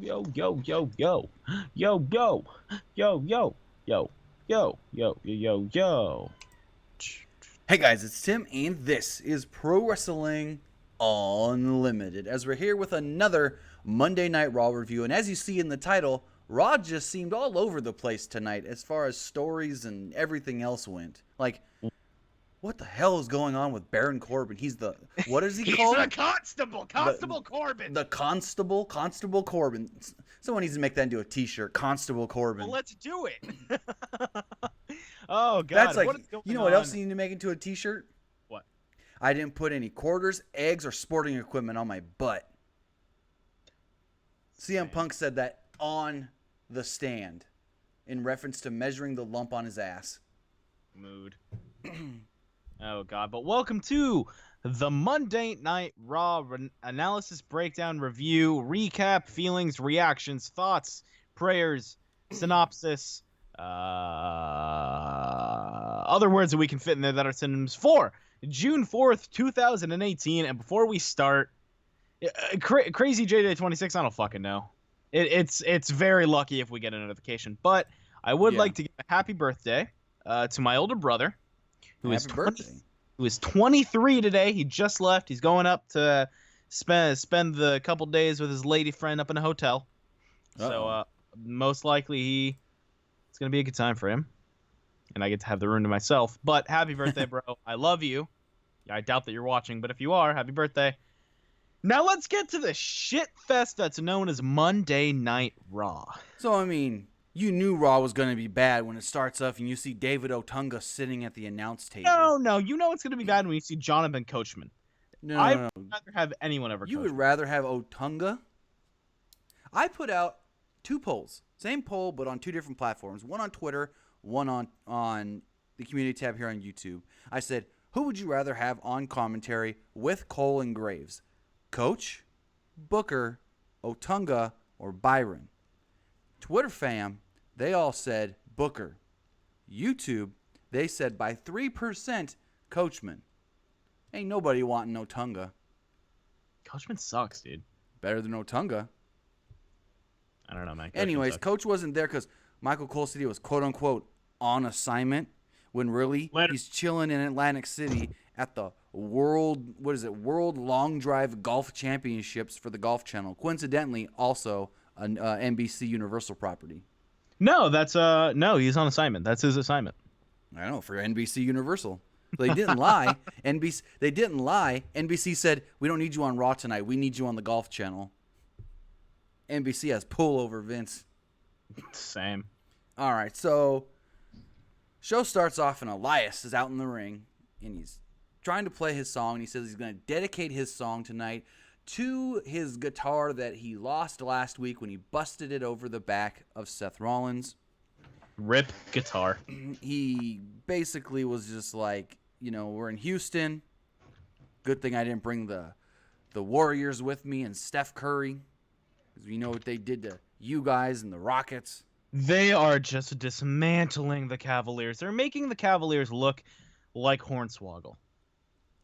yo, yo, yo, yo, yo, yo, yo, yo, yo, yo, yo, yo, yo. Hey guys, it's Tim, and this is Pro Wrestling Unlimited. As we're here with another Monday Night Raw review, and as you see in the title, Raw just seemed all over the place tonight as far as stories and everything else went. Like, what the hell is going on with Baron Corbin? He's the, what is he called? He's the Constable Corbin. The Constable Corbin. Someone needs to make that into a t-shirt, Constable Corbin. Well, let's do it. Oh, God. That's like, what is going you know what on? else you need to make into a t-shirt? What? I didn't put any quarters, eggs, or sporting equipment on my butt. CM Punk said that on the stand in reference to measuring the lump on his ass. Mood. Oh, God. But welcome to the Monday Night Raw analysis, breakdown, review, recap, feelings, reactions, thoughts, prayers, synopsis, other words that we can fit in there that are synonyms for June 4th, 2018. And before we start, Crazy JJ26, I don't fucking know. It's very lucky if we get a notification. But I would like to give a happy birthday to my older brother, who is 23 today. He just left. He's going up to spend the couple days with his lady friend up in a hotel. So most likely it's going to be a good time for him. And I get to have the room to myself. But happy birthday, bro. I love you. I doubt that you're watching, but if you are, happy birthday. Now let's get to the shit fest that's known as Monday Night Raw. So, I mean, you knew Raw was going to be bad when it starts off and you see David Otunga sitting at the announce table. No. You know it's going to be bad when you see Jonathan Coachman. No. I would rather have anyone ever You coach would me. rather have Otunga? I put out 2 polls. Same poll, but on 2 different platforms. One on Twitter, one on the community tab here on YouTube. I said, who would you rather have on commentary with Cole and Graves? Coach, Booker, Otunga, or Byron? Twitter fam, they all said Booker. YouTube, they said by 3% Coachman. Ain't nobody wanting Otunga. Coachman sucks, dude. Better than Otunga. I don't know, man. Anyways, Coach wasn't there because Michael Cole City was quote-unquote on assignment when really he's chilling in Atlantic City at the World Long Drive Golf Championships for the Golf Channel. Coincidentally, also an NBC Universal property. No, no, he's on assignment. That's his assignment. I know, for NBC Universal. They didn't lie. They didn't lie. NBC said, we don't need you on Raw tonight. We need you on the Golf Channel. NBC has pull over Vince. Same. All right, so show starts off and Elias is out in the ring and he's trying to play his song. And he says he's going to dedicate his song tonight to his guitar that he lost last week when he busted it over the back of Seth Rollins. Rip guitar. He basically was just like, we're in Houston. Good thing I didn't bring the Warriors with me and Steph Curry. Because we know what they did to you guys and the Rockets. They are just dismantling the Cavaliers. They're making the Cavaliers look like Hornswoggle.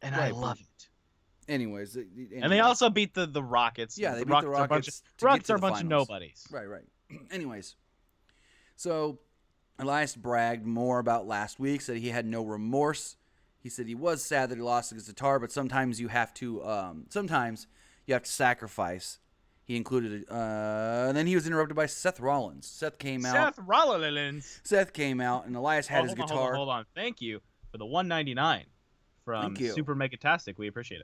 And I love it. Anyways. And they also beat the Rockets. Yeah, they beat the Rockets. Rockets are a bunch of nobodies. Right. Anyways. So, Elias bragged more about last week, said he had no remorse. He said he was sad that he lost his guitar, but sometimes you have to sacrifice. He included, and then he was interrupted by Seth Rollins. Seth came out, and Elias had his guitar. Hold on. Thank you for the $1.99 from Super Megatastic. We appreciate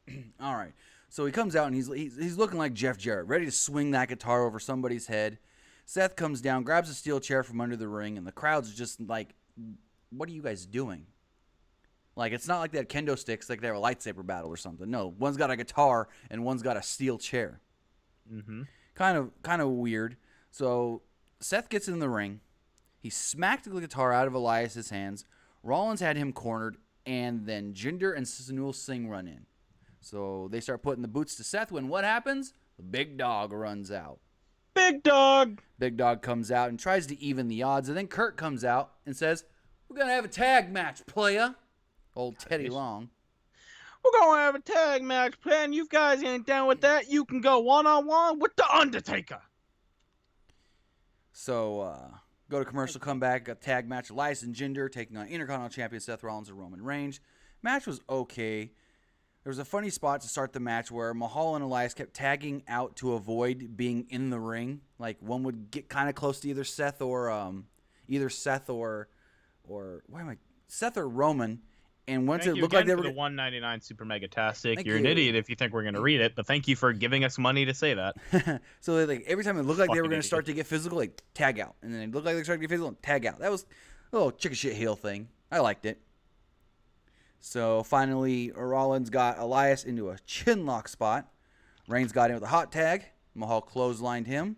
it. All right. So he comes out, and he's looking like Jeff Jarrett, ready to swing that guitar over somebody's head. Seth comes down, grabs a steel chair from under the ring, and the crowd's just like, what are you guys doing? Like, it's not like they had kendo sticks, like they have a lightsaber battle or something. No, one's got a guitar and one's got a steel chair. Mm-hmm. Kind of weird. So Seth gets in the ring. He smacked the guitar out of Elias's hands. Rollins had him cornered, and then Jinder and Sunil Singh run in. So they start putting the boots to Seth. When what happens? The big dog runs out. Big dog! Big dog comes out and tries to even the odds. And then Kurt comes out and says, we're going to have a tag match, playa. Old Teddy Long. We're gonna have a tag match plan. You guys ain't down with that. You can go one-on-one with the Undertaker. So, go to commercial, come back, got tag match. Elias and Jinder taking on Intercontinental Champion Seth Rollins and Roman Reigns. Match was okay. There was a funny spot to start the match where Mahal and Elias kept tagging out to avoid being in the ring. Like, one would get kind of close to either Seth or Roman. And once Thank it you looked like again they for were the $1.99 Super Megatastic. Thank You're an you. idiot if you think we're gonna read it, but thank you for giving us money to say that. so like every time it looked like they were Fucking going idiot. to start to get physical, like tag out, and then it looked like they started to get physical, and tag out. That was a little chicken shit heel thing. I liked it. So finally, Rollins got Elias into a chin lock spot. Reigns got in with a hot tag. Mahal clotheslined him.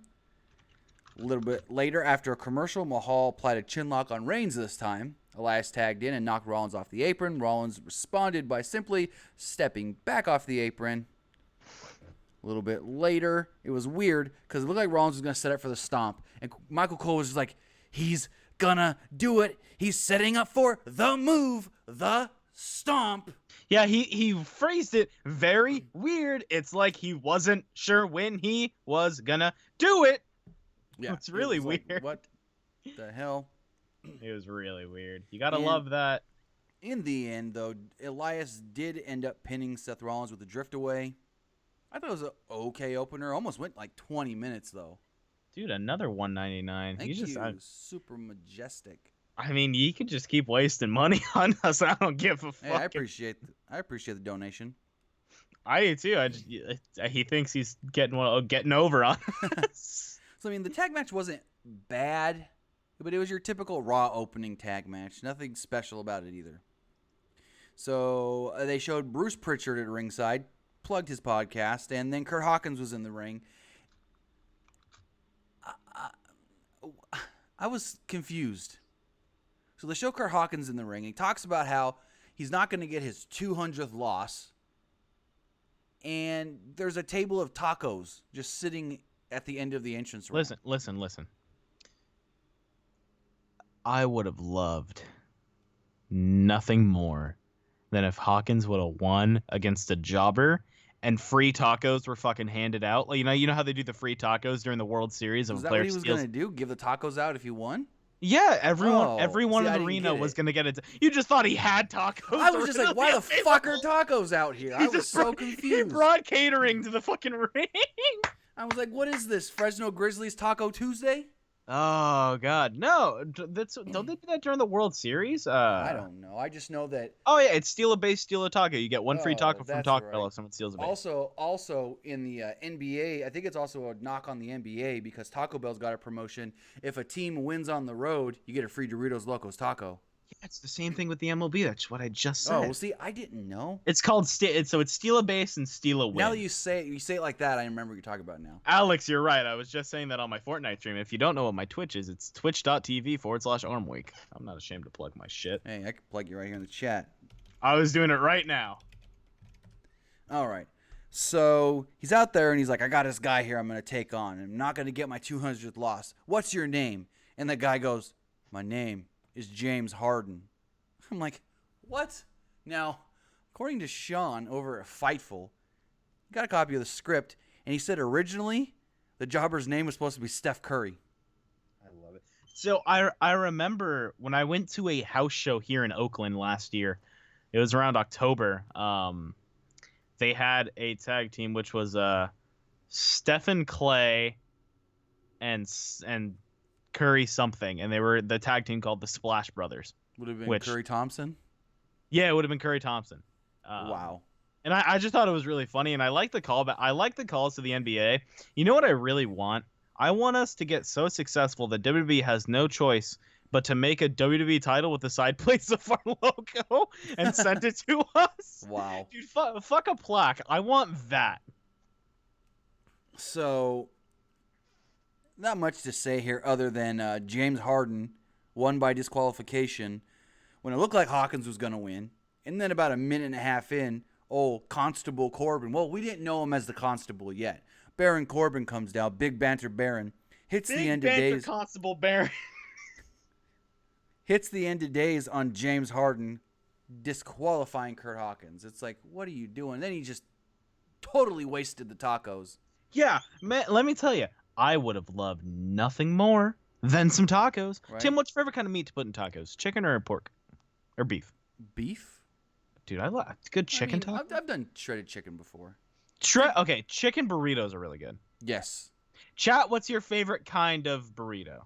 A little bit later, after a commercial, Mahal applied a chin lock on Reigns this time. Elias tagged in and knocked Rollins off the apron. Rollins responded by simply stepping back off the apron. A little bit later, it was weird because it looked like Rollins was going to set up for the stomp. And Michael Cole was just like, he's going to do it. He's setting up for the move, the stomp. Yeah, he phrased it very weird. It's like he wasn't sure when he was gonna do it. Yeah, It's really it was like, weird. what the hell? It was really weird. You gotta And- love that. In the end, though, Elias did end up pinning Seth Rollins with a drift away. I thought it was an okay opener. Almost went like 20 minutes, though. Dude, another $1.99. Thank You you. just, Super majestic. I mean, you could just keep wasting money on us. I don't give a fuck. Hey, I appreciate the donation. I do too. He thinks he's getting over on us. So I mean, the tag match wasn't bad, but it was your typical Raw opening tag match. Nothing special about it either. So they showed Bruce Pritchard at ringside, plugged his podcast, and then Kurt Hawkins was in the ring. I was confused. So they show Kurt Hawkins in the ring. He talks about how he's not going to get his 200th loss. And there's a table of tacos just sitting at the end of the entrance ramp. Listen. I would have loved nothing more than if Hawkins would have won against a jobber and free tacos were fucking handed out. Like, you know how they do the free tacos during the World Series of Was a that player what he was steals. going to do? Give the tacos out if he won? Yeah, everyone Oh, in see, I the didn't arena get was it. gonna get it. You just thought he had tacos. I was just like, why the originally fuck are available. tacos out here? I He was just so brought- He confused. brought catering to the fucking ring. I was like, what is this? Fresno Grizzlies Taco Tuesday? Oh God, no! Don't they do that during the World Series? I don't know. I just know that Oh yeah, it's steal a base, steal a taco. You get one free Oh, taco from that's Taco right. Bell if someone steals a base. also in the NBA, I think it's also a knock on the NBA because Taco Bell's got a promotion. If a team wins on the road, you get a free Doritos Locos taco. Yeah, it's the same thing with the MLB. That's what I just said. Oh, well, see, I didn't know. It's called so it's steal a base and steal a win. Now that you say it like that, I remember what you're talking about now. Alex, you're right. I was just saying that on my Fortnite stream. If you don't know what my Twitch is, it's twitch.tv/armweek. I'm not ashamed to plug my shit. Hey, I can plug you right here in the chat. I was doing it right now. All right. So he's out there and he's like, I got this guy here I'm going to take on. I'm not going to get my 200th loss. What's your name? And the guy goes, my name is James Harden. I'm like, what? Now, according to Sean over at Fightful, he got a copy of the script, and he said originally the jobber's name was supposed to be Steph Curry. I love it. So I remember when I went to a house show here in Oakland last year. It was around October. They had a tag team which was Stephen Clay and Curry something, and they were the tag team called the Splash Brothers. Would have been Which- Curry Thompson? Yeah, it would have been Curry Thompson. Wow. And I just thought it was really funny, and I like the call, but I like the calls to the NBA. You know what I really want? I want us to get so successful that WWE has no choice but to make a WWE title with the side plates of our logo and send it to us. Wow. Dude, fuck a plaque. I want that. So, not much to say here other than James Harden won by disqualification when it looked like Hawkins was going to win. And then about a minute and a half in, Constable Corbin. Well, we didn't know him as the Constable yet. Baron Corbin comes down. Big Banter Baron. Hits the end of days. Constable Baron. Hits the end of days on James Harden. disqualifying Kurt Hawkins. It's like, what are you doing? Then he just totally wasted the tacos. Yeah, man, let me tell you, I would have loved nothing more than some tacos. Right. Tim, what's your favorite kind of meat to put in tacos? Chicken or pork? Or beef? Beef? Dude, I love good chicken tacos. I've done shredded chicken before. Okay, chicken burritos are really good. Yes. Chat, what's your favorite kind of burrito?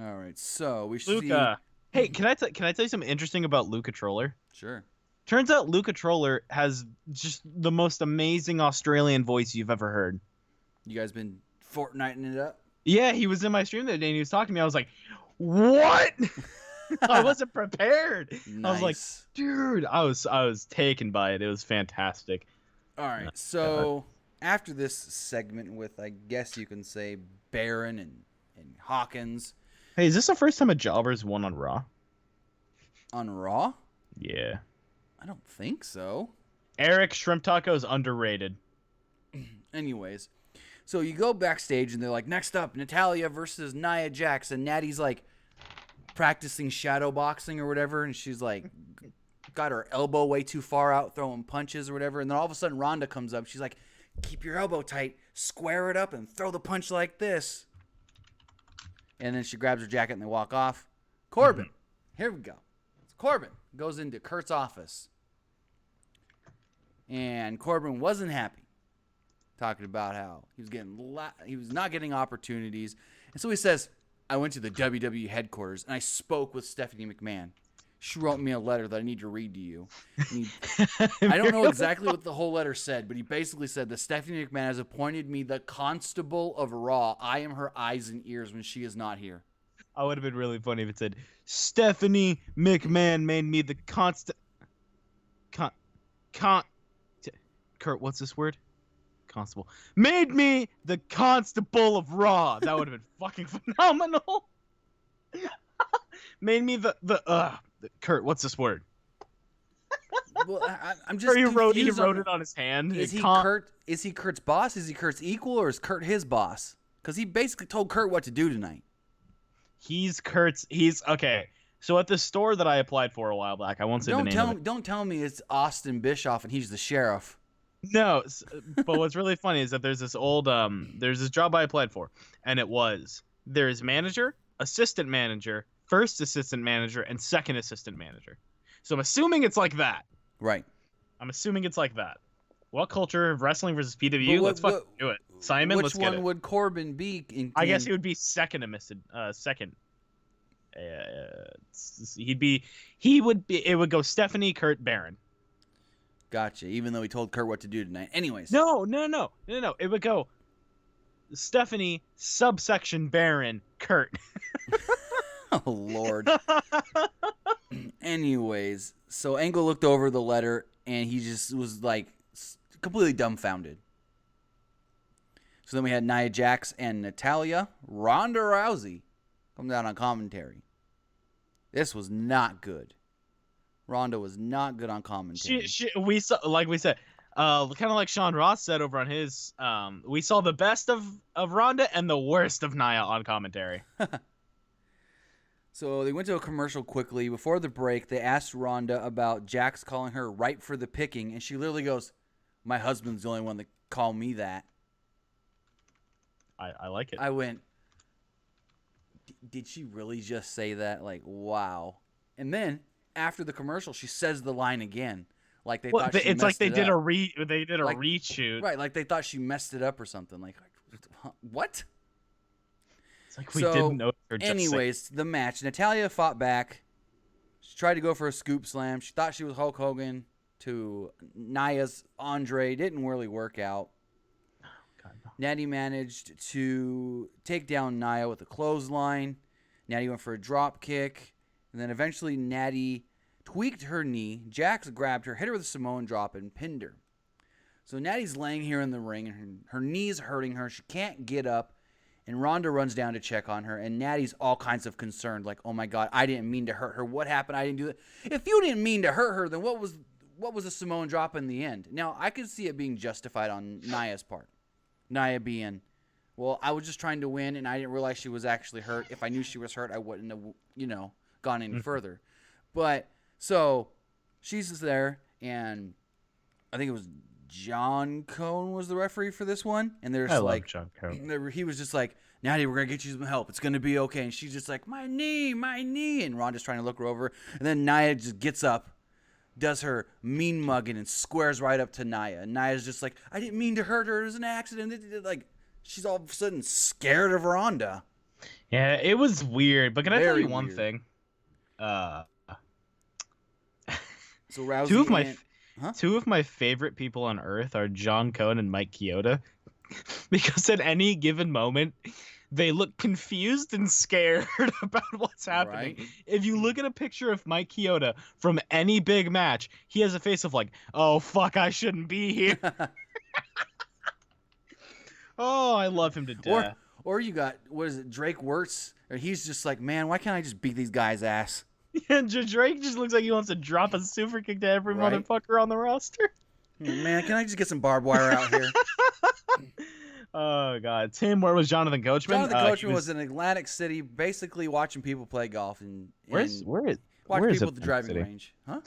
All right, so we should Luca. Hey, can I tell you something interesting about Luca Troller? Sure. Turns out Luca Troller has just the most amazing Australian voice you've ever heard. You guys been Fortniting it up? Yeah, he was in my stream that day and he was talking to me. I was like, what? I wasn't prepared. Nice. I was like, dude, I was taken by it. It was fantastic. All right, so after this segment with, I guess you can say, Baron and Hawkins. Hey, is this the first time a jobber's won on Raw? On Raw? Yeah. I don't think so. Eric, shrimp tacos underrated. Anyways, so you go backstage and they're like, next up, Natalya versus Nia Jax, and Natty's like practicing shadow boxing or whatever, and she's like got her elbow way too far out throwing punches or whatever, and then all of a sudden Ronda comes up. She's like, keep your elbow tight, square it up, and throw the punch like this. And then she grabs her jacket and they walk off. Corbin, here we go. So Corbin goes into Kurt's office, and Corbin wasn't happy, talking about how he was not getting opportunities, and so he says, I went to the WWE headquarters and I spoke with Stephanie McMahon. She wrote me a letter that I need to read to you. I don't know exactly what the whole letter said, but he basically said that Stephanie McMahon has appointed me the constable of Raw. I am her eyes and ears when she is not here. I would have been really funny if it said, Stephanie McMahon made me the Kurt, what's this word? Constable. Made me the constable of Raw. That would have been fucking phenomenal. Made me Kurt, what's this word? Well, I'm just he wrote confused it on his hand. Is he Kurt's boss? Is he Kurt's equal, or is Kurt his boss? Because he basically told Kurt what to do tonight. He's okay. So at the store that I applied for a while back, I won't say the name of it. Don't tell me it's Austin Bischoff and he's the sheriff. No, but what's really funny is that there's this job I applied for, and there's manager, assistant manager, first assistant manager, and second assistant manager. So I'm assuming it's like that. Right. I'm assuming it's like that. What culture of wrestling versus PWU? Let's fucking do it. Simon, let's get it. Which one would Corbin be? I guess he would be second. It would go Stephanie, Kurt, Baron. Gotcha. Even though he told Kurt what to do tonight. Anyways. No. It would go Stephanie, subsection Baron, Kurt. Oh, Lord. Anyways, so Angle looked over the letter and he just was like completely dumbfounded. So then we had Nia Jax and Natalya. Ronda Rousey come down on commentary. This was not good. Ronda was not good on commentary. We saw, like we said, kind of like Sean Ross said over on his, we saw the best of Ronda and the worst of Nia on commentary. So they went to a commercial quickly. Before the break, they asked Ronda about Jax calling her ripe for the picking, and she literally goes, my husband's the only one that called me that. I like it. I went, did she really just say that? Like, wow. And then after the commercial, she says the line again. Like they thought she it's like they did a reshoot. Right, like they thought she messed it up or something. Like, what? It's like we didn't know. Anyways, the match. Natalya fought back. She tried to go for a scoop slam. She thought she was Hulk Hogan to Nia's Andre. Didn't really work out. God, no. Natty managed to take down Nia with a clothesline. Natty went for a drop kick. And then eventually Natty tweaked her knee. Jax grabbed her, hit her with a Samoan drop, and pinned her. So Natty's laying here in the ring, and her knee's hurting her. She can't get up. And Ronda runs down to check on her, and Natty's all kinds of concerned, like, oh my God, I didn't mean to hurt her. What happened? I didn't do that. If you didn't mean to hurt her, then what was a Samoan drop in the end? Now, I could see it being justified on Nia's part. Nia being, well, I was just trying to win, and I didn't realize she was actually hurt. If I knew she was hurt, I wouldn't have, gone any further. But So she's just there, and I think it was John Cone was the referee for this one, and there's I like love John Cone. he was just like, Natty, we're gonna get you some help. It's gonna be okay. And she's just like, my knee, and Ronda's trying to look her over, and then Nia just gets up, does her mean mugging, and squares right up to Nia. And Nia's just like, I didn't mean to hurt her. It was an accident. Like, she's all of a sudden scared of Ronda. Yeah, it was weird. But can I tell Very you one weird. thing? So Rousey Two of my favorite people on earth are John Cone and Mike Chioda, because at any given moment they look confused and scared about what's happening. Right. If you look at a picture of Mike Chioda from any big match, he has a face of like, oh fuck, I shouldn't be here. Oh, I love him to death. Or you got, what is it, Drake Wirtz? Or he's just like, man, why can't I just beat these guys' ass? And Drake just looks like he wants to drop a super kick to every Right. motherfucker on the roster. Man, can I just get some barbed wire out here? Oh god, Tim, where was Jonathan Coachman? Jonathan Coachman was in Atlantic City, basically watching people play golf and where is watching where is people at the Atlantic driving City? range. Huh?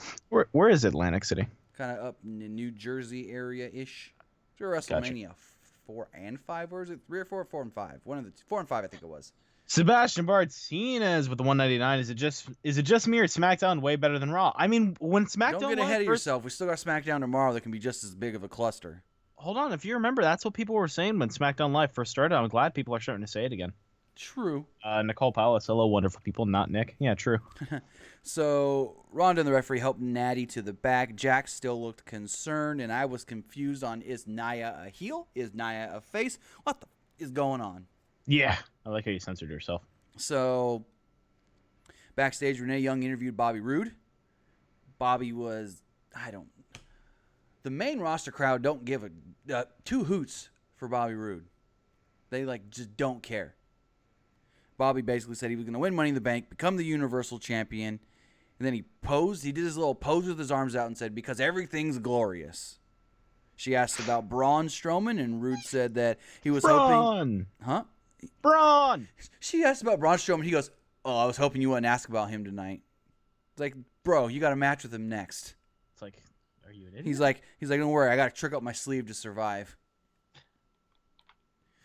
Where is Atlantic City? Kind of up in the New Jersey area ish. It's WrestleMania 4 and 5, or is it 3 or 4? 4 and 5. One of the 4 and 5, I think it was. Sebastian Martinez with the 199. Is it just me or SmackDown way better than Raw? I mean, when SmackDown Don't get Live ahead of first- yourself. We still got SmackDown tomorrow that can be just as big of a cluster. Hold on, if you remember, that's what people were saying when SmackDown Live first started. I'm glad people are starting to say it again. True. Nicole Palace, hello, wonderful people, not Nick. Yeah, true. So Ronda and the referee helped Natty to the back. Jack still looked concerned, and I was confused on, is Nia a heel? Is Nia a face? What the is going on? Yeah, I like how you censored yourself. So backstage, Renee Young interviewed Bobby Roode. Bobby was, the main roster crowd don't give a two hoots for Bobby Roode. They just don't care. Bobby basically said he was going to win Money in the Bank, become the Universal Champion, and then he posed. He did his little pose with his arms out and said, because everything's glorious. She asked about Braun Strowman, and Roode said that he was hoping... Huh? Braun! She asked about Braun Strowman. He goes, oh, I was hoping you wouldn't ask about him tonight. It's like, bro, you got a match with him next. It's like, are you an idiot? He's like, don't worry, I got a trick up my sleeve to survive.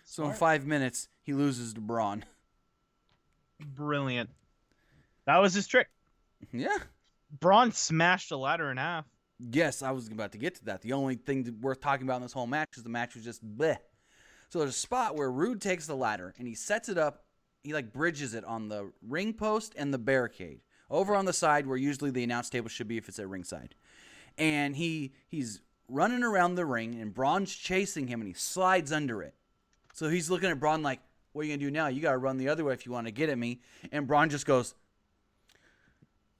So in 5 minutes, he loses to Braun. Brilliant. That was his trick. Yeah. Braun smashed a ladder in half. Yes, I was about to get to that. The only thing worth talking about in this whole match is the match was just bleh. So there's a spot where Roode takes the ladder and he sets it up. He bridges it on the ring post and the barricade over on the side where usually the announce table should be if it's at ringside. And he's running around the ring and Braun's chasing him and he slides under it. So he's looking at Braun like, what are you going to do now? You got to run the other way if you want to get at me. And Braun just goes,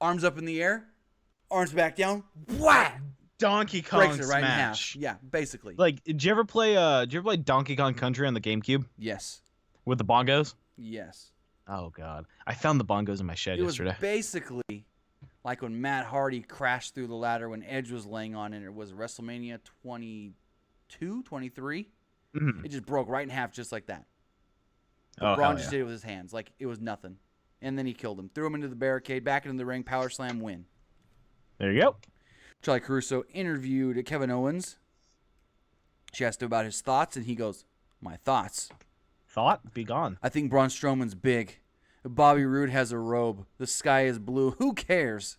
arms up in the air, arms back down, whap! Donkey Kong Breaks it right smash. in half. Yeah, basically. Did you ever play Donkey Kong Country on the GameCube Yes. with the bongos? Yes. Oh god, I found the bongos in my shed It was yesterday. basically like when Matt Hardy crashed through the ladder when Edge was laying on it. It was WrestleMania 22, 23. Mhm. It just broke right in half just like that. Oh, Braun hell just yeah. did it with his hands. Like it was nothing. And then he killed him. Threw him into the barricade, back into the ring, power slam, win. There you go. Charlie Caruso interviewed Kevin Owens. She asked him about his thoughts, and he goes, my thoughts. Thought be gone. I think Braun Strowman's big. Bobby Roode has a robe. The sky is blue. Who cares?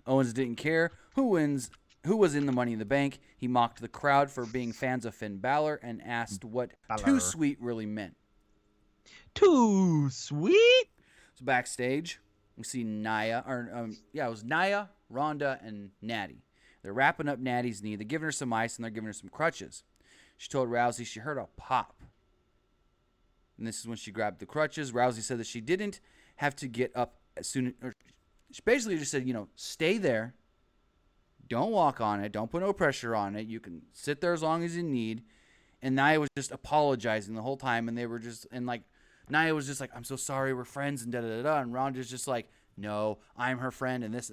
Owens didn't care who wins, who was in the Money in the Bank. He mocked the crowd for being fans of Finn Balor and asked what too sweet really meant. Too sweet. So backstage, we see Nia, it was Nia, Ronda, and Natty. They're wrapping up Natty's knee. They're giving her some ice and they're giving her some crutches. She told Rousey she heard a pop. And this is when she grabbed the crutches. Rousey said that she didn't have to get up as soon. Or she basically just said, stay there. Don't walk on it. Don't put no pressure on it. You can sit there as long as you need. And Nia was just apologizing the whole time. And they were just, Nia was just like, I'm so sorry, we're friends, and da-da-da-da. And Ronda's just like, no, I'm her friend, and this.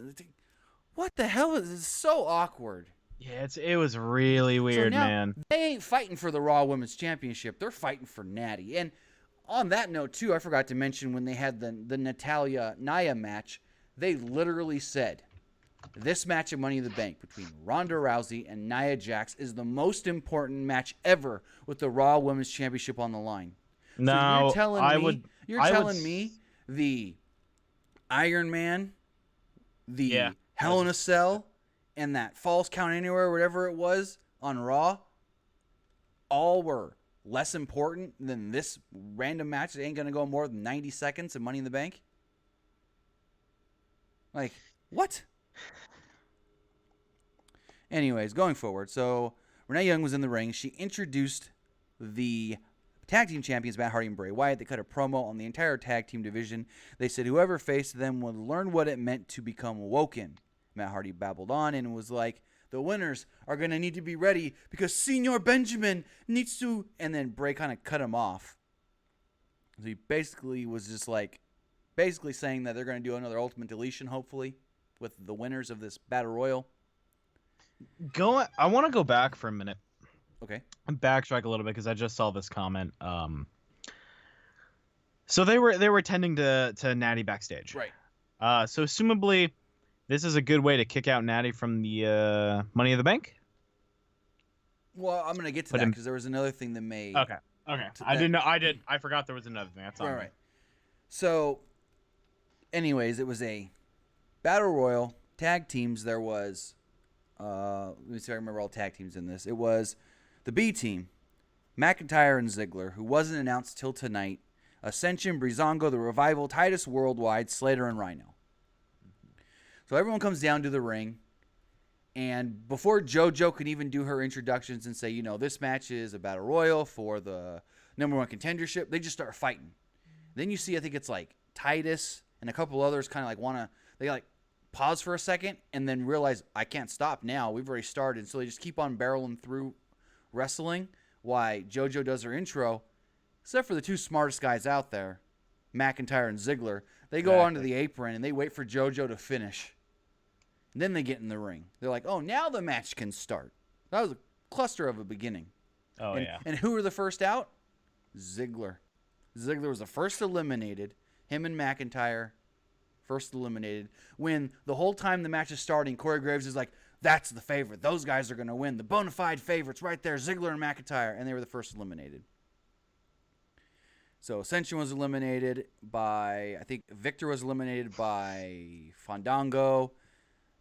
What the hell is this? So awkward. Yeah, it was really weird, so now, man. They ain't fighting for the Raw Women's Championship. They're fighting for Natty. And on that note, too, I forgot to mention when they had the Natalya Nia match, They literally said, this match of Money in the Bank between Ronda Rousey and Nia Jax is the most important match ever with the Raw Women's Championship on the line. No, so you're telling me the Iron Man, the Hell in a Cell, and that Falls Count Anywhere, whatever it was, on Raw, all were less important than this random match that ain't going to go more than 90 seconds of Money in the Bank? Like, what? Anyways, going forward, so Renee Young was in the ring. She introduced the tag team champions, Matt Hardy and Bray Wyatt. They cut a promo on the entire tag team division. They said whoever faced them would learn what it meant to become woken. Matt Hardy babbled on and was like, the winners are going to need to be ready because Senor Benjamin needs to... And then Bray kind of cut him off. So he basically was just like... Basically saying that they're going to do another Ultimate Deletion, hopefully, with the winners of this Battle Royal. I want to go back for a minute. Okay. And backtrack a little bit because I just saw this comment. So they were tending to Natty backstage. Right. So assumably, this is a good way to kick out Natty from the Money in the Bank. Well, I'm going to get to that because there was another thing that made... Okay. I didn't know. I forgot there was another thing. That's all right. So, anyways, it was a Battle Royal tag teams. There was... let me see if I remember all tag teams in this. It was the B team, McIntyre and Ziggler, who wasn't announced till tonight. Ascension, Breezango, The Revival, Titus Worldwide, Slater, and Rhino. So everyone comes down to the ring. And before JoJo could even do her introductions and say, this match is a Battle Royal for the #1 contendership, they just start fighting. Then you see, I think it's like Titus and a couple others kind of like they pause for a second and then realize, I can't stop now. We've already started. So they just keep on barreling through wrestling while JoJo does her intro. Except for the two smartest guys out there, McIntyre and Ziggler. They go onto the apron and they wait for JoJo to finish. And then they get in the ring. They're like, oh, now the match can start. That was a cluster of a beginning. Oh, yeah. And who were the first out? Ziggler. Ziggler was the first eliminated. Him and McIntyre first eliminated. When the whole time the match is starting, Corey Graves is like, that's the favorite. Those guys are going to win. The bona fide favorites right there, Ziggler and McIntyre. And they were the first eliminated. So Ascension was eliminated by, I think Victor was eliminated by Fandango.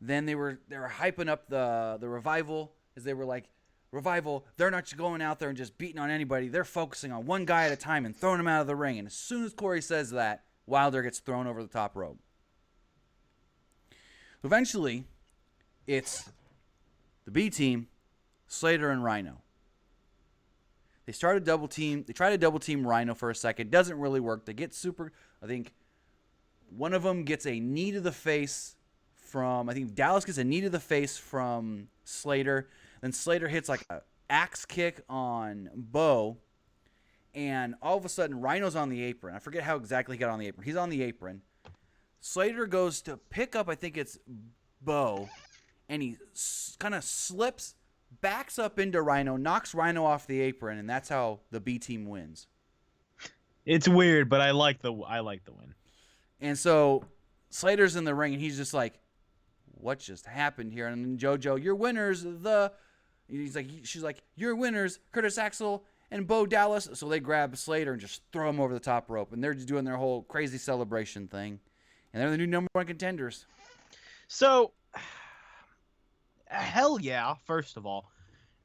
Then they were hyping up the Revival, as they were like, Revival, they're not going out there and just beating on anybody. They're focusing on one guy at a time and throwing him out of the ring. And as soon as Corey says that, Wilder gets thrown over the top rope. Eventually, it's the B team, Slater and Rhino. They try to double team Rhino for a second. Doesn't really work. They get I think one of them gets a knee to the face I think Dallas gets a knee to the face from Slater. Then Slater hits like an axe kick on Bo. And all of a sudden, Rhino's on the apron. I forget how exactly he got on the apron. He's on the apron. Slater goes to pick up, I think it's Bo. And he kind of slips, backs up into Rhino, knocks Rhino off the apron. And that's how the B team wins. It's weird, but I like the win. And so Slater's in the ring, and he's just like, what just happened here? And then JoJo, your winners, she's like, your winners, Curtis Axel and Bo Dallas. So they grab Slater and just throw him over the top rope. And they're just doing their whole crazy celebration thing. And they're the new #1 contenders. So, hell yeah, first of all.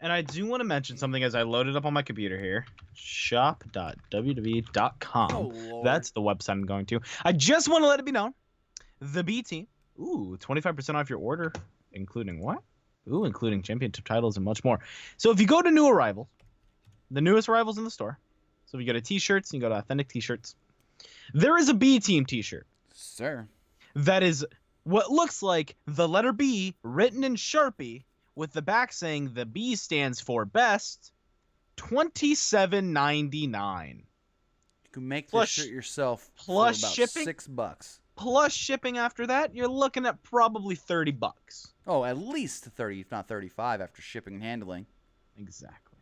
And I do want to mention something as I load it up on my computer here. Shop.wwe.com. Oh, Lord. That's the website I'm going to. I just want to let it be known. The B team. Ooh, 25% off your order. Including what? Ooh, including championship titles and much more. So if you go to new arrivals, the newest arrivals in the store. So if you go to t-shirts and you go to authentic t-shirts, there is a B team t-shirt. Sir. That is what looks like the letter B written in Sharpie with the back saying the B stands for best. $27.99. You can make this shirt yourself plus for about shipping, $6. Plus shipping after that, you're looking at probably $30. Oh, at least 30, if not 35 after shipping and handling. Exactly.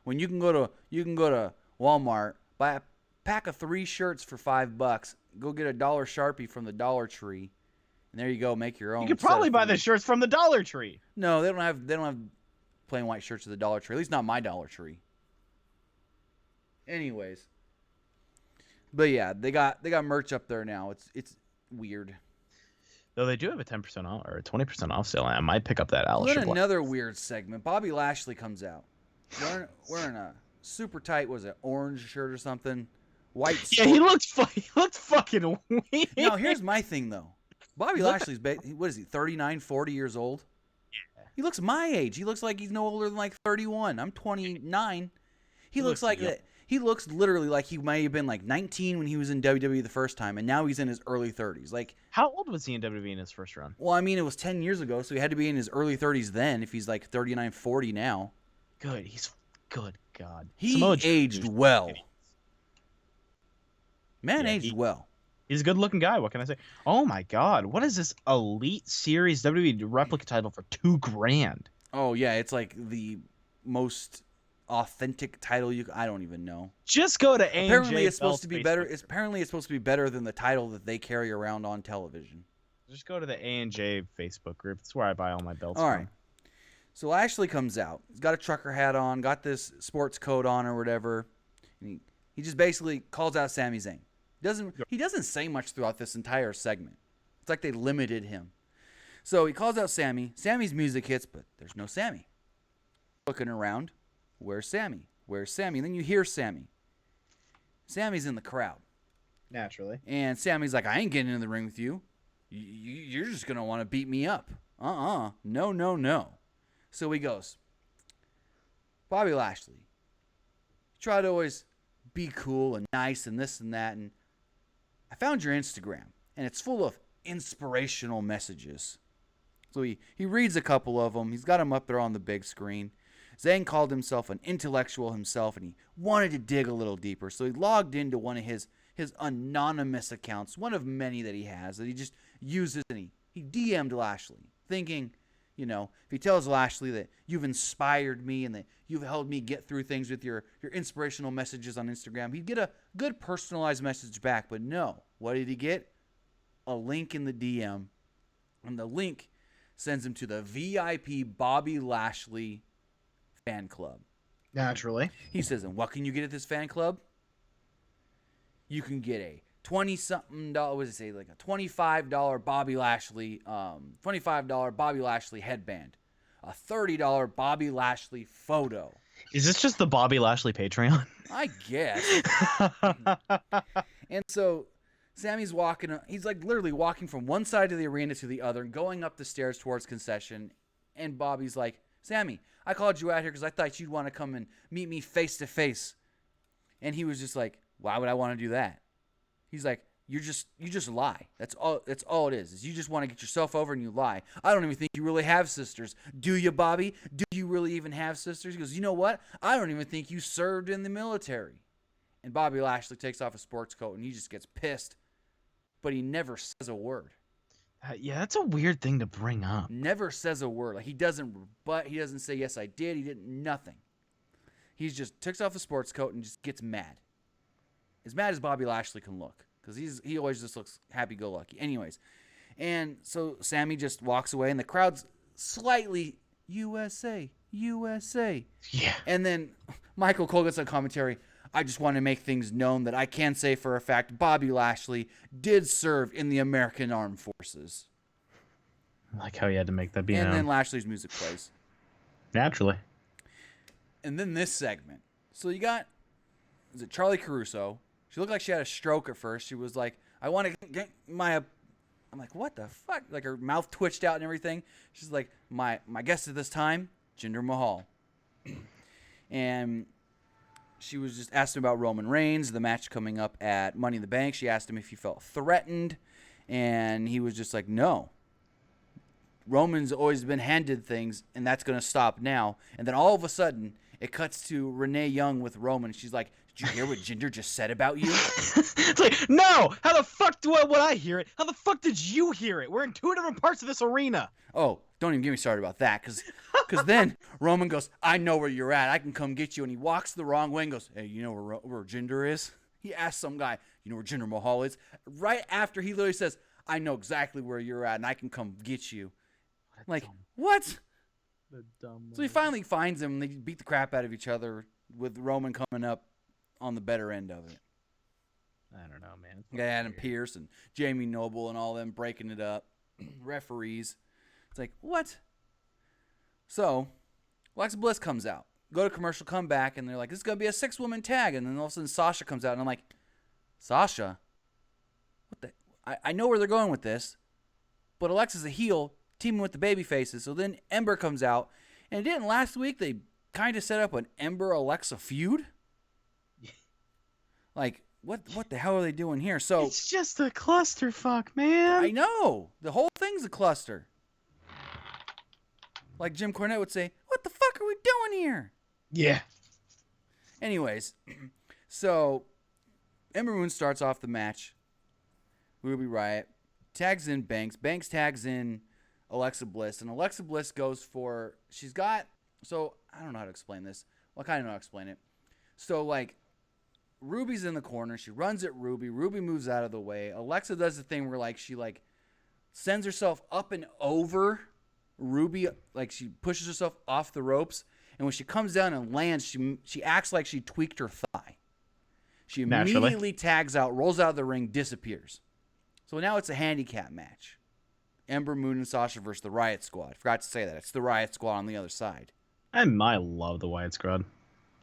When you can go to Walmart, buy a pack of 3 shirts for $5, go get a dollar Sharpie from the Dollar Tree, And there you go, make your own. You could probably buy the the shirts from the Dollar Tree. No, they don't have plain white shirts at the Dollar Tree. At least not my Dollar Tree. Anyways. But yeah, they got merch up there now. It's weird. Though they do have a 10% off or a 20% off sale. I might pick up that Alistair Then Black. another weird segment. Bobby Lashley comes out. Wearing a super tight, was it orange shirt or something? White. Yeah, he looked fucking weird. Now, here's my thing, though. Bobby Lashley's, what is he, 39, 40 years old? Yeah. He looks my age. He looks like he's no older than like 31. I'm 29. He looks like that. He looks literally like he might have been like 19 when he was in WWE the first time, and now he's in his early 30s. Like, how old was he in WWE in his first run? Well, I mean, it was 10 years ago, so he had to be in his early 30s then if he's like 39, 40 now. Good. He's good. God. He aged well. Man aged well. He's a good-looking guy. What can I say? Oh my God! What is this Elite Series WWE replica title for $2,000? Oh yeah, it's like the most authentic title I don't even know. Just go to A&J. Apparently, it's supposed to be better. Apparently, it's supposed to be better than the title that they carry around on television. Just go to the A&J Facebook group. That's where I buy all my belts. All from. right. So Lashley comes out. He's got a trucker hat on, got this sports coat on or whatever. And he just basically calls out Sami Zayn. He doesn't say much throughout this entire segment. It's like they limited him. So he calls out Sami. Sami's music hits, but there's no Sami. Looking around, where's Sami? Where's Sami? And then you hear Sami. Sami's in the crowd. Naturally. And Sami's like, I ain't getting in the ring with you. You're just going to want to beat me up. No. So he goes, Bobby Lashley, try to always be cool and nice and this and that. And I found your Instagram, and it's full of inspirational messages. So he reads a couple of them. He's got them up there on the big screen. Zayn called himself an intellectual himself, and he wanted to dig a little deeper. So he logged into one of his anonymous accounts, one of many that he has, that he just uses, and he DM'd Lashley, thinking, you know, if he tells Lashley that you've inspired me and that you've helped me get through things with your inspirational messages on Instagram, he'd get a good personalized message back. But no, what did he get? A link in the DM. And the link sends him to the VIP Bobby Lashley fan club. Naturally. He says, and what can you get at this fan club? You can get a $20-something, what does it say, like a $25 Bobby Lashley, $25 Bobby Lashley headband, a $30 Bobby Lashley photo. Is this just the Bobby Lashley Patreon? I guess. And so Sami's walking, he's like literally walking from one side of the arena to the other and going up the stairs towards concession. And Bobby's like, Sami, I called you out here because I thought you'd want to come and meet me face to face. And he was just like, why would I want to do that? He's like, you just lie. That's all it is you just want to get yourself over and you lie. I don't even think you really have sisters. Do you, Bobby? Do you really even have sisters? He goes, you know what? I don't even think you served in the military. And Bobby Lashley takes off his sports coat and he just gets pissed. But he never says a word. Yeah, that's a weird thing to bring up. Never says a word. Like he doesn't say, yes, I did. He didn't, nothing. He just takes off his sports coat and just gets mad. As mad as Bobby Lashley can look. Because he always just looks happy-go-lucky. Anyways. And so Sami just walks away. And the crowd's slightly, USA. Yeah. And then Michael Cole gets on commentary. I just want to make things known that I can say for a fact Bobby Lashley did serve in the American Armed Forces. I like how you had to make that be known. known. And then Lashley's music plays. Naturally. And then this segment. So you got, is it Charlie Caruso? She looked like she had a stroke at first. She was like, I want to get my... I'm like, what the fuck? Like her mouth twitched out and everything. She's like, my guest at this time, Jinder Mahal. And she was just asking about Roman Reigns, the match coming up at Money in the Bank. She asked him if he felt threatened. And he was just like, no. Roman's always been handed things, and that's going to stop now. And then all of a sudden, it cuts to Renee Young with Roman. She's like, did you hear what Jinder just said about you? It's like, no! How the fuck would I hear it? How the fuck did you hear it? We're in two different parts of this arena. Oh, don't even get me started about that, because then Roman goes, I know where you're at. I can come get you. And he walks the wrong way and goes, hey, you know where Jinder is? He asks some guy, you know where Jinder Mahal is? Right after he literally says, I know exactly where you're at, and I can come get you. Like, dumb- what? The dumb. So he finally finds him, and they beat the crap out of each other with Roman coming up on the better end of it. I don't know, man. You got Adam Pearce and Jamie Noble and all them breaking it up. Referees. It's like, what? So, Alexa Bliss comes out. Go to commercial, come back, and they're like, this is going to be a 6-woman tag. And then all of a sudden, Sasha comes out, and I'm like, Sasha? What the? I know where they're going with this, but Alexa's a heel, teaming with the baby faces. So then Ember comes out, and didn't last week they kind of set up an Ember-Alexa feud? Like, what the hell are they doing here? So it's just a clusterfuck, man. I know. The whole thing's a cluster. Like Jim Cornette would say, what the fuck are we doing here? Yeah. Anyways, so Ember Moon starts off the match. Ruby Riott tags in Banks. Banks tags in Alexa Bliss. And Alexa Bliss goes for, she's got, so I don't know how to explain this. Well, I kind of know how to explain it. So, like, Ruby's in the corner. She runs at Ruby. Ruby moves out of the way. Alexa does the thing where, like, she, like, sends herself up and over Ruby. Like, she pushes herself off the ropes. And when she comes down and lands, she acts like she tweaked her thigh. She immediately tags out, rolls out of the ring, disappears. So now it's a handicap match. Ember Moon and Sasha versus the Riott Squad. I forgot to say that. It's the Riott Squad on the other side. I love the Wyatt Squad.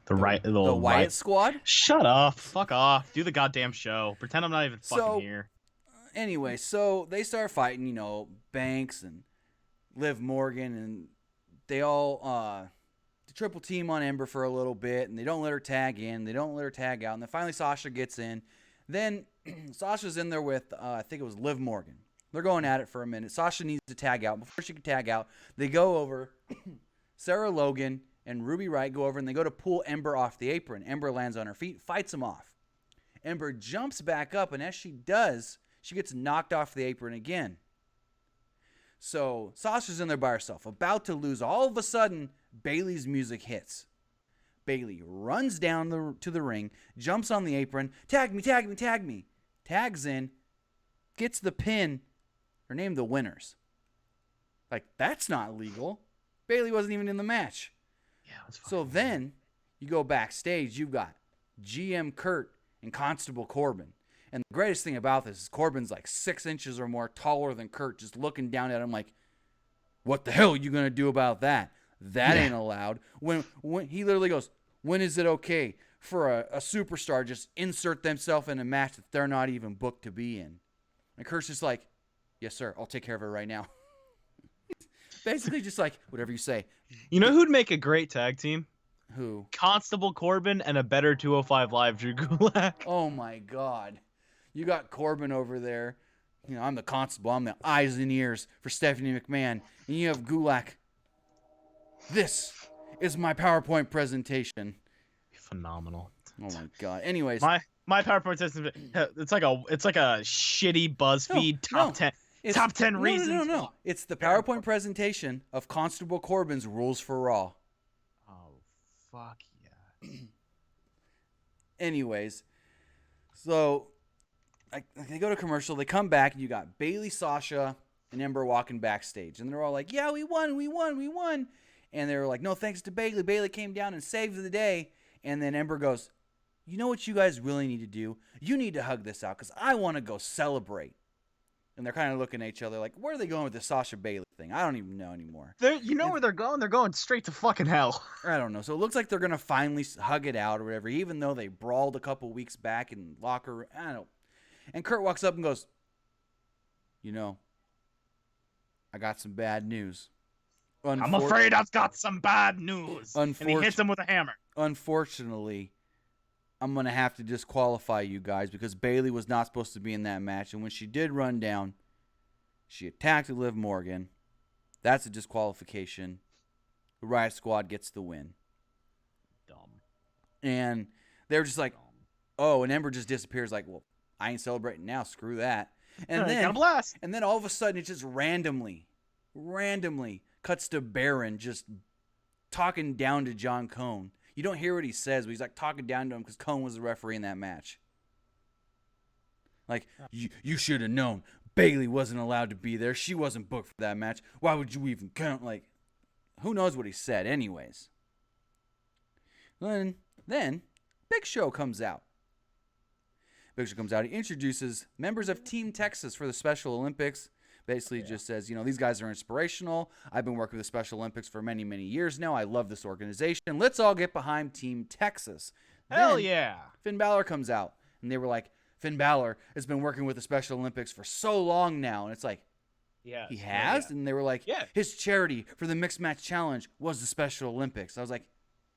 The Wyatt Squad? Shut up. Fuck off. Do the goddamn show. Pretend I'm not even fucking here. Anyway, so they start fighting, Banks and Liv Morgan, and they all the triple team on Ember for a little bit, and they don't let her tag in. They don't let her tag out. And then finally Sasha gets in. Then Sasha's in there with, I think it was Liv Morgan. They're going at it for a minute. Sasha needs to tag out. Before she can tag out, they go over. Sarah Logan and Ruby Riott go over, and they go to pull Ember off the apron. Ember lands on her feet, fights him off. Ember jumps back up, and as she does, she gets knocked off the apron again. So Sasha's in there by herself, about to lose. All of a sudden, Bayley's music hits. Bayley runs down to the ring, jumps on the apron, tag me, tag me, tag me. Tags in, gets the pin. They're named the winners. Like, that's not legal. Bayley wasn't even in the match. Yeah, so then you go backstage. You've got GM Kurt and Constable Corbin. And the greatest thing about this is Corbin's like 6 inches or more taller than Kurt, just looking down at him like, what the hell are you going to do about that? That ain't allowed. When he literally goes, when is it okay for a superstar just insert themselves in a match that they're not even booked to be in? And Kurt's just like, yes, sir, I'll take care of it right now. Basically just like, whatever you say. You know who'd make a great tag team? Who? Constable Corbin and a better 205 Live Drew Gulak. Oh, my God. You got Corbin over there. I'm the constable. I'm the eyes and ears for Stephanie McMahon. And you have Gulak. This is my PowerPoint presentation. Phenomenal. Oh, my God. Anyways. My PowerPoint presentation, it's like a shitty BuzzFeed top 10 reasons. No. It's the PowerPoint presentation of Constable Corbin's Rules for Raw. Oh, fuck yeah. Anyways, so they go to commercial. They come back, and you got Bayley, Sasha, and Ember walking backstage. And they're all like, yeah, we won. And they were like, no, thanks to Bayley. Bayley came down and saved the day. And then Ember goes, you know what you guys really need to do? You need to hug this out because I want to go celebrate. And they're kind of looking at each other like, where are they going with the Sasha Bayley thing? I don't even know anymore. Where they're going? They're going straight to fucking hell. I don't know. So it looks like they're going to finally hug it out or whatever, even though they brawled a couple weeks back in locker room. I don't know. And Kurt walks up and goes, I got some bad news. I'm afraid I've got some bad news. And he hits him with a hammer. Unfortunately, I'm going to have to disqualify you guys because Bayley was not supposed to be in that match. And when she did run down, she attacked Liv Morgan. That's a disqualification. The Riott Squad gets the win. Dumb. And they're just like, oh, and Ember just disappears like, well, I ain't celebrating now. Screw that. And then, got a blast. And then all of a sudden, it just randomly cuts to Baron just talking down to John Cone. You don't hear what he says, but he's like talking down to him because Cone was the referee in that match. Like, you should have known. Bayley wasn't allowed to be there. She wasn't booked for that match. Why would you even count? Like, who knows what he said anyways. Then Big Show comes out. Big Show comes out. He introduces members of Team Texas for the Special Olympics. Basically just says, these guys are inspirational. I've been working with the Special Olympics for many, many years now. I love this organization. Let's all get behind Team Texas. Hell Then yeah. Finn Balor comes out. And they were like, Finn Balor has been working with the Special Olympics for so long now. And it's like, Yeah. he has? Yeah. And they were like, Yeah. his charity for the Mixed Match Challenge was the Special Olympics. I was like,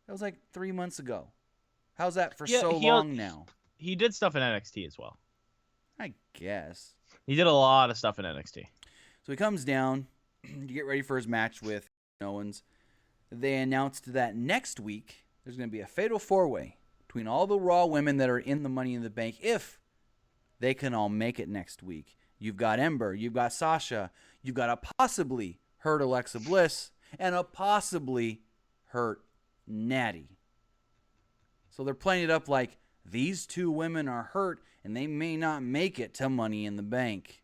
that was like 3 months ago. How's that for so long now? He did stuff in NXT as well. I guess. He did a lot of stuff in NXT. So he comes down to get ready for his match with Owens. They announced that next week there's going to be a fatal four-way between all the Raw women that are in the Money in the Bank if they can all make it next week. You've got Ember, you've got Sasha, you've got a possibly hurt Alexa Bliss, and a possibly hurt Natty. So they're playing it up like these two women are hurt and they may not make it to Money in the Bank.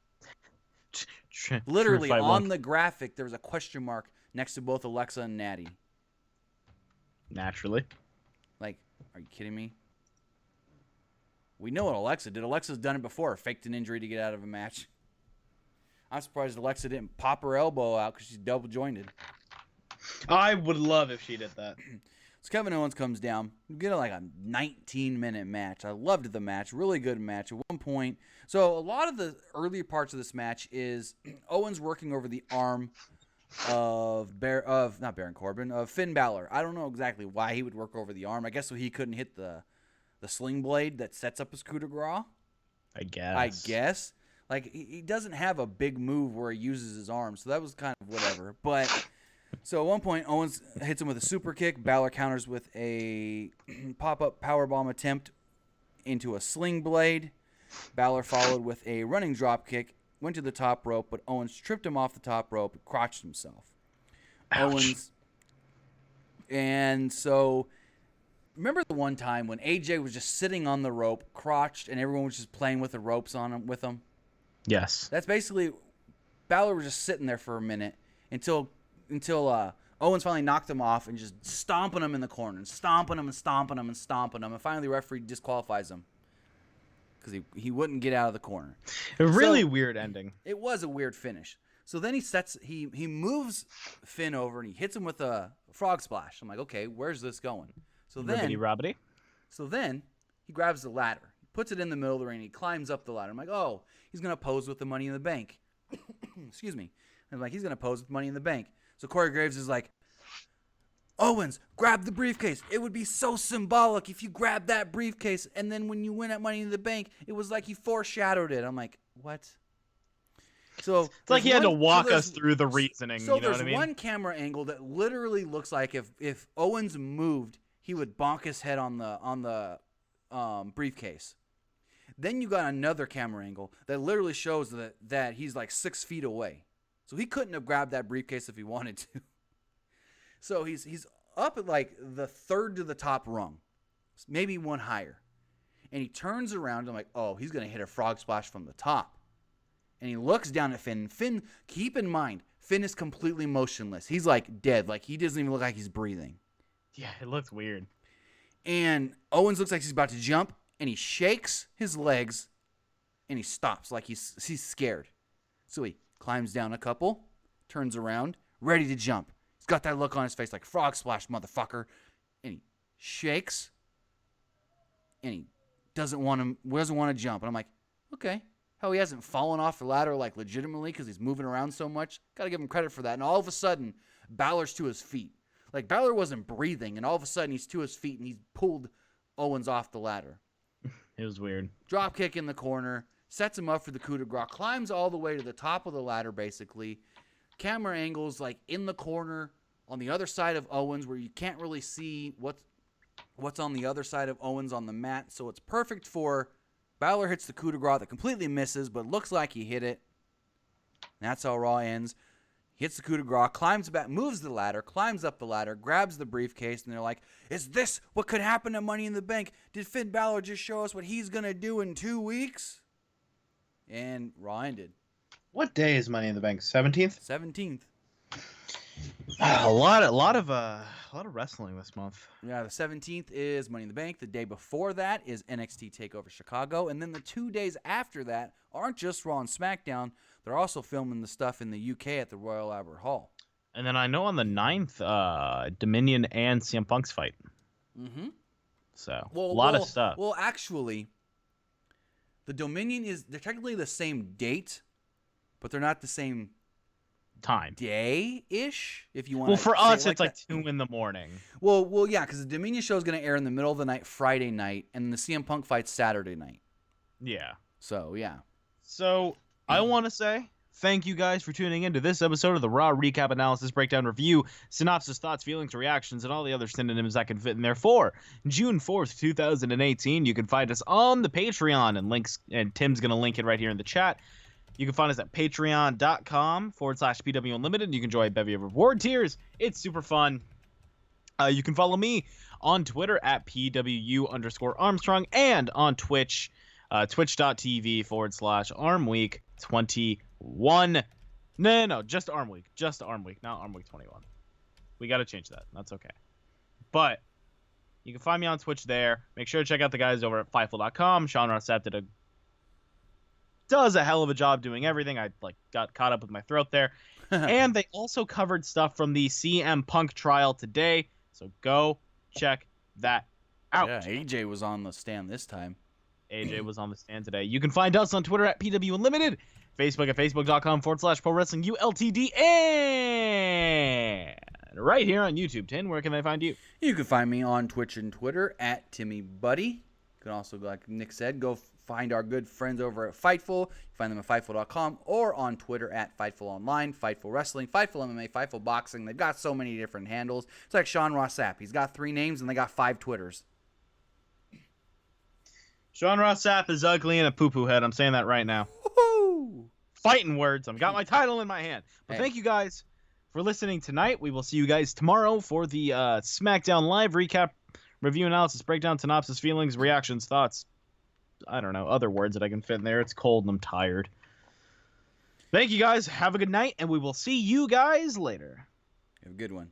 Literally on the graphic, there was a question mark next to both Alexa and Natty. Naturally. Like, are you kidding me? We know what Alexa did. Alexa's done it before. Faked an injury to get out of a match. I'm surprised Alexa didn't pop her elbow out because she's double jointed. I would love if she did that. So Kevin Owens comes down. We get like a 19-minute match. I loved the match. Really good match. At one point, so a lot of the earlier parts of this match is Owens working over the arm of Finn Balor. I don't know exactly why he would work over the arm. I guess so he couldn't hit the sling blade that sets up his coup de grace. I guess. Like, he doesn't have a big move where he uses his arm, so that was kind of whatever. But so at one point, Owens hits him with a super kick. Balor counters with a pop-up powerbomb attempt into a sling blade. Balor followed with a running drop kick, went to the top rope, but Owens tripped him off the top rope and crotched himself. Ouch. And so remember the one time when AJ was just sitting on the rope, crotched, and everyone was just playing with the ropes on him with him? Yes. That's basically Balor was just sitting there for a minute until Owens finally knocked him off and just stomping him in the corner, and stomping him and stomping him and stomping him, and finally the referee disqualifies him because he wouldn't get out of the corner. A really weird ending. It was a weird finish. So then he moves Finn over and he hits him with a frog splash. I'm like, okay, where's this going? So then he grabs the ladder, puts it in the middle of the ring, and he climbs up the ladder. I'm like, oh, he's gonna pose with the Money in the Bank. Excuse me. I'm like, he's gonna pose with Money in the Bank. So Corey Graves is like, Owens, grab the briefcase. It would be so symbolic if you grabbed that briefcase, and then when you win at Money in the Bank, it was like you foreshadowed it. I'm like, what? So it's like he had to walk us through the reasoning. So you know what I there's mean? one camera angle that literally looks like if Owens moved, he would bonk his head on the briefcase. Then you got another camera angle that literally shows that he's like 6 feet away. So he couldn't have grabbed that briefcase if he wanted to. So he's up at like the third to the top rung, maybe one higher. And he turns around and I'm like, oh, he's going to hit a frog splash from the top. And he looks down at Finn. Finn, keep in mind, Finn is completely motionless. He's like dead. Like he doesn't even look like he's breathing. Yeah, it looks weird. And Owens looks like he's about to jump. And he shakes his legs, and he stops like he's scared. So he climbs down a couple, turns around, ready to jump. He's got that look on his face like frog splash, motherfucker. And he shakes, and he doesn't want to jump. And I'm like, okay. Hell, he hasn't fallen off the ladder like legitimately because he's moving around so much. Got to give him credit for that. And all of a sudden, Balor's to his feet. Like Balor wasn't breathing, and all of a sudden he's to his feet, and he's pulled Owens off the ladder. It was weird. Drop kick in the corner, sets him up for the coup de grace, climbs all the way to the top of the ladder, basically. Camera angles like in the corner on the other side of Owens where you can't really see what's on the other side of Owens on the mat. So it's perfect for Balor hits the coup de grace that completely misses, but looks like he hit it. And that's how Raw ends. He hits the coup de grace, climbs back, moves the ladder, climbs up the ladder, grabs the briefcase, and they're like, is this what could happen to Money in the Bank? Did Finn Balor just show us what he's going to do in 2 weeks? And Raw ended. What day is Money in the Bank? 17th. 17th. A lot of wrestling this month. Yeah, the 17th is Money in the Bank. The day before that is NXT TakeOver Chicago. And then the 2 days after that aren't just Raw and SmackDown. They're also filming the stuff in the UK at the Royal Albert Hall. And then I know on the 9th, Dominion and CM Punk's fight. Mm-hmm. So, a lot of stuff. Well, actually, the Dominion they're technically the same date, but they're not the same time. Day-ish, if you want Well, to for say us, it it's like 2 in the morning. Well, yeah, because the Dominion show is going to air in the middle of the night, Friday night, and the CM Punk fight's Saturday night. Yeah. So, yeah. So, I want to say thank you guys for tuning in to this episode of the Raw Recap Analysis Breakdown Review, synopsis, thoughts, feelings, reactions, and all the other synonyms that can fit in there for June 4th, 2018. You can find us on the Patreon, and Tim's going to link it right here in the chat. You can find us at patreon.com/PWUnlimited. You can join a bevy of reward tiers. It's super fun. You can follow me on Twitter at PWU_Armstrong and on Twitch, twitch.tv/ArmWeek21. No, just Arm Week. Just Arm Week, not Arm Week 21. We got to change that. That's okay. But you can find me on Twitch there. Make sure to check out the guys over at Fightful.com. Sean Rossap does a hell of a job doing everything. I got caught up with my throat there. And they also covered stuff from the CM Punk trial today. So go check that out. Yeah, AJ was on the stand this time. AJ was on the stand today. You can find us on Twitter at PWUnlimited, Facebook at facebook.com/ProWrestlingULTD, and right here on YouTube. Tin, where can they find you? You can find me on Twitch and Twitter at TimmyBuddy. You can also, like Nick said, go find our good friends over at Fightful. You find them at Fightful.com or on Twitter at Fightful Online, Fightful Wrestling, Fightful MMA, Fightful Boxing. They've got so many different handles. It's like Sean Rossap. He's got 3 names and they got 5 Twitters. Sean Rossap is ugly and a poo-poo head. I'm saying that right now. Woohoo! Fighting words. I've got my title in my hand. But thank you guys for listening tonight. We will see you guys tomorrow for the SmackDown Live recap, review, analysis, breakdown, synopsis, feelings, reactions, thoughts. I don't know, other words that I can fit in there. It's cold and I'm tired. Thank you guys. Have a good night, and we will see you guys later. Have a good one.